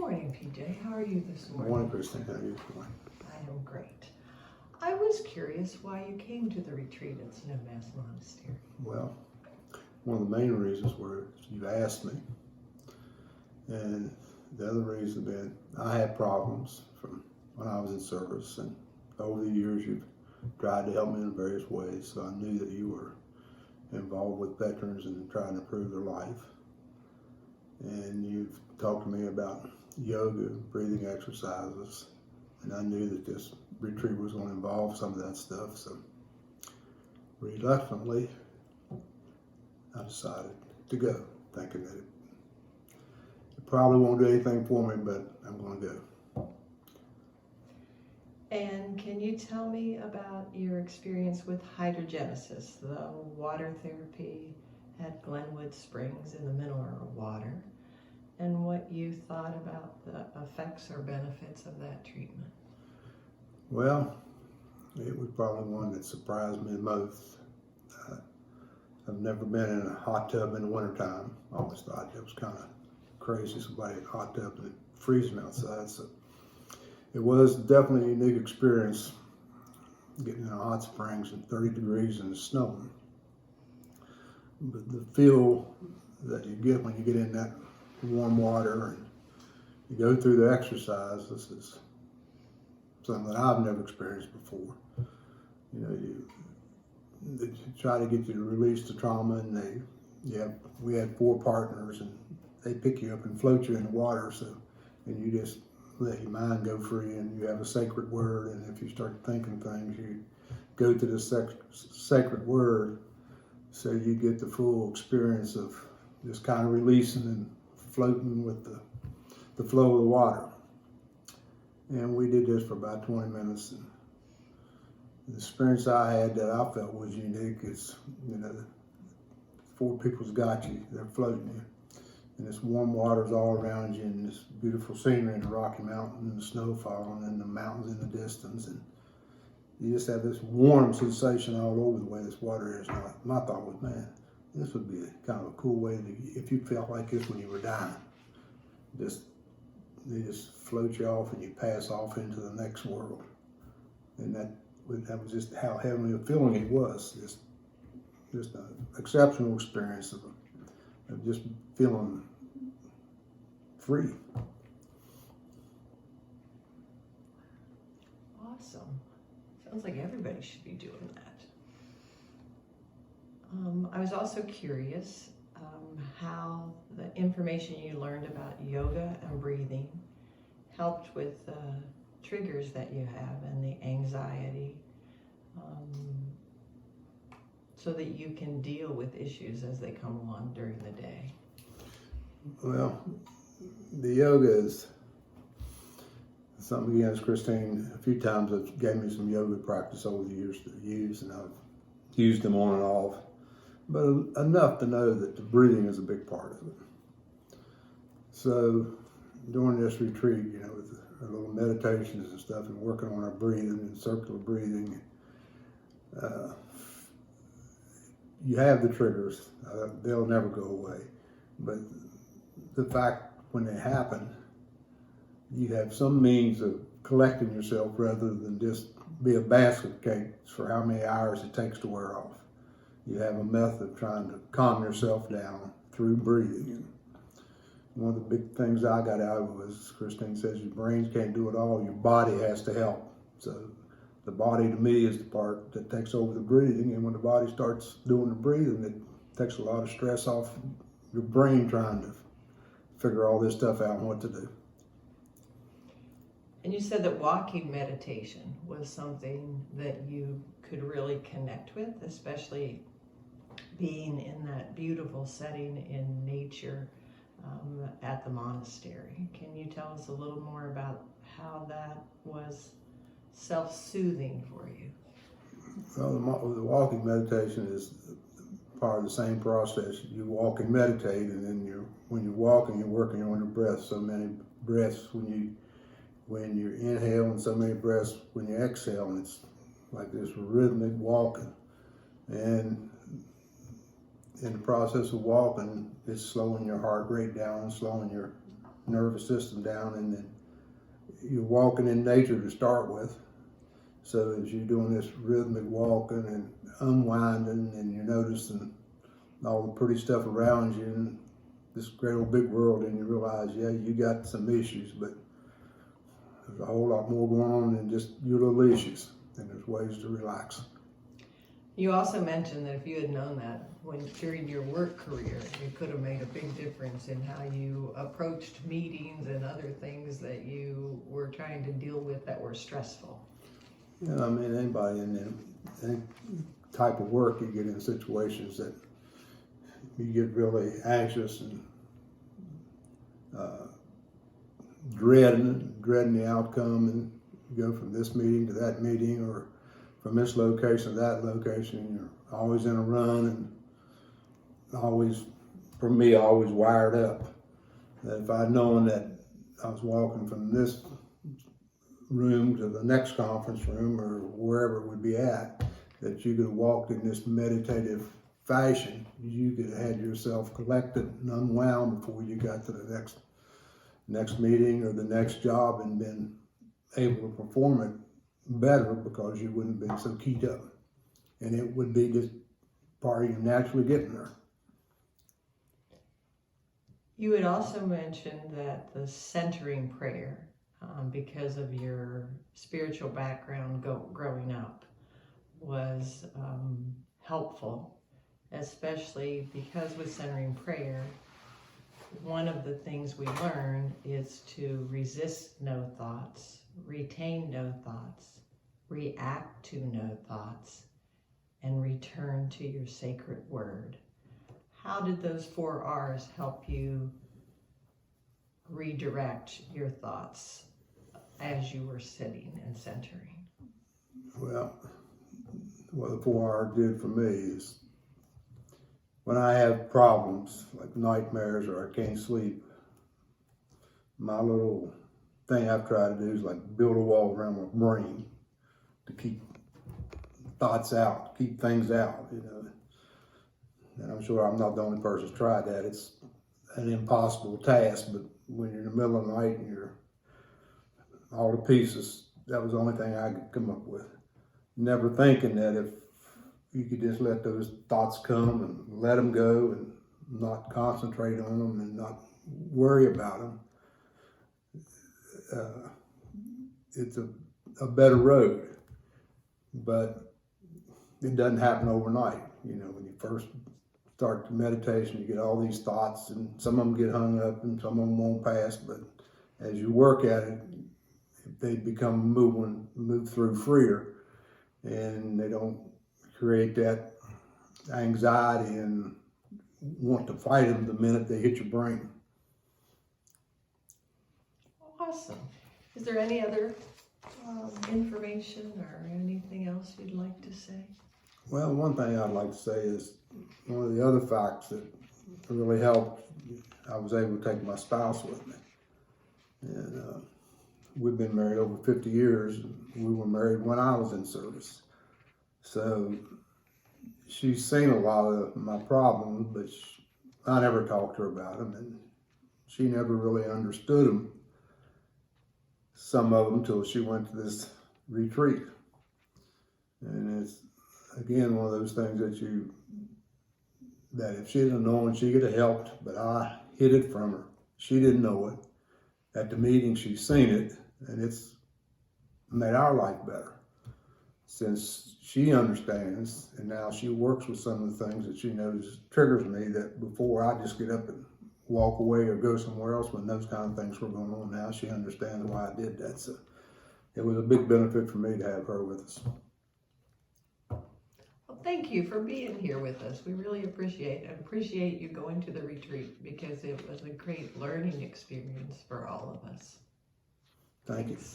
morning, PJ. How are you this morning? Good morning, Christine. How are you doing? I am great. I was curious why you came to the retreat at Snowmass Monastery. Well, one of the main reasons were you asked me. And the other reason being, I had problems from when I was in service. And over the years, you've tried to help me in various ways. So I knew that you were involved with veterans and trying to improve their life. And you've talked to me about yoga, breathing exercises. And I knew that this retreat was going to involve some of that stuff. So reluctantly, I decided to go, thinking that it probably won't do anything for me, but I'm going to go. And can you tell me about your experience with hydrogenesis, the water therapy at Glenwood Springs in the mineral water, and what you thought about the effects or benefits of that treatment? Well, it was probably one that surprised me the most. I've never been in a hot tub in the wintertime. I always thought it was kind of crazy, somebody in a hot tub and it freezing outside. So it was definitely a unique experience getting in a hot springs and 30 degrees and snowing. But the feel that you get when you get in that warm water and you go through the exercises is something that I've never experienced before. You know, they try to get you to release the trauma, and we had 4 partners, and they pick you up and float you in the water. So, and you just let your mind go free, and you have a sacred word. And if you start thinking things, you go to the sacred word, so you get the full experience of just kind of releasing and floating with the flow of the water. And we did this for about 20 minutes. And the experience I had that I felt was unique is, you know, 4 people's got you, they're floating you. And this warm water's all around you, and this beautiful scenery in the Rocky Mountain, and the snow falling, and the mountains in the distance. And you just have this warm sensation all over the way this water is. And my thought was, man, this would be kind of a cool way to, if you felt like this when you were dying. They just float you off and you pass off into the next world. And that was just how heavenly a feeling it was. Just an exceptional experience of just feeling free. Awesome. Sounds like everybody should be doing that. I was also curious how the information you learned about yoga and breathing helped with the triggers that you have and the anxiety, so that you can deal with issues as they come along during the day. Well, the yoga is something, again, as Christine a few times have gave me some yoga practice over the years to use, and I've used them on and off, but enough to know that the breathing is a big part of it. So during this retreat, you know, with a little meditations and stuff and working on our breathing and circular breathing, you have the triggers. They'll never go away. But the fact when they happen, you have some means of collecting yourself rather than just be a basket case for how many hours it takes to wear off. You have a method of trying to calm yourself down through breathing. And one of the big things I got out of it was, Christine says, your brains can't do it all, your body has to help. So the body to me is the part that takes over the breathing, and when the body starts doing the breathing, it takes a lot of stress off your brain trying to figure all this stuff out and what to do. And you said that walking meditation was something that you could really connect with, especially being in that beautiful setting in nature at the monastery. Can you tell us a little more about how that was self-soothing for you? Well, the walking meditation is part of the same process. You walk and meditate, and then when you're walking, you're working on your breath. So many breaths when you inhale, and so many breaths when you exhale, and it's like this rhythmic walking. And in the process of walking, it's slowing your heart rate down, slowing your nervous system down, and then you're walking in nature to start with. So as you're doing this rhythmic walking and unwinding, and you're noticing all the pretty stuff around you and this great old big world, and you realize, yeah, you got some issues, but there's a whole lot more going on than just your little issues, and there's ways to relax. You also mentioned that if you had known that during your work career, it could have made a big difference in how you approached meetings and other things that you were trying to deal with that were stressful. Yeah, I mean, anybody any type of work, you get in situations that you get really anxious and dreading the outcome, and you go from this meeting to that meeting, or from this location to that location, and you're always in a run, and always, for me, always wired up. That if I'd known that I was walking from this room to the next conference room or wherever it would be at, that you could have walked in this meditative fashion, you could have had yourself collected and unwound before you got to the next meeting or the next job, and been able to perform it better because you wouldn't have been so keyed up. And it would be just part of you naturally getting there. You had also mentioned that the centering prayer, because of your spiritual background growing up, was helpful, especially because with centering prayer, one of the things we learn is to resist no thoughts, retain no thoughts, react to no thoughts, and return to your sacred word. How did those 4 R's help you redirect your thoughts as you were sitting and centering? Well, what the 4 R's did for me is, when I have problems like nightmares or I can't sleep, my little thing I've tried to do is like build a wall around my brain to keep thoughts out, keep things out, you know. And I'm sure I'm not the only person who's tried that. It's an impossible task, but when you're in the middle of the night and you're all to pieces, that was the only thing I could come up with. Never thinking that if you could just let those thoughts come and let them go and not concentrate on them and not worry about them, it's a better road. But it doesn't happen overnight. You know, when you first start the meditation, you get all these thoughts, and some of them get hung up and some of them won't pass, but as you work at it, they become move through freer, and they don't create that anxiety and want to fight them the minute they hit your brain. Awesome. Is there any other information or anything else you'd like to say? Well, one thing I'd like to say is, one of the other facts that really helped, I was able to take my spouse with me. And we've been married over 50 years. And we were married when I was in service. So she's seen a lot of my problems, but I never talked to her about them, and she never really understood them, some of them, till she went to this retreat. And it's, again, one of those things that if she'd have known, she could have helped, but I hid it from her. She didn't know it. At the meeting, she's seen it, and it's made our life better. Since she understands, and now she works with some of the things that she knows triggers me, that before I just get up and walk away or go somewhere else when those kind of things were going on, now she understands why I did that. So it was a big benefit for me to have her with us. Well, thank you for being here with us. We really appreciate it. I appreciate you going to the retreat, because it was a great learning experience for all of us. Thank you.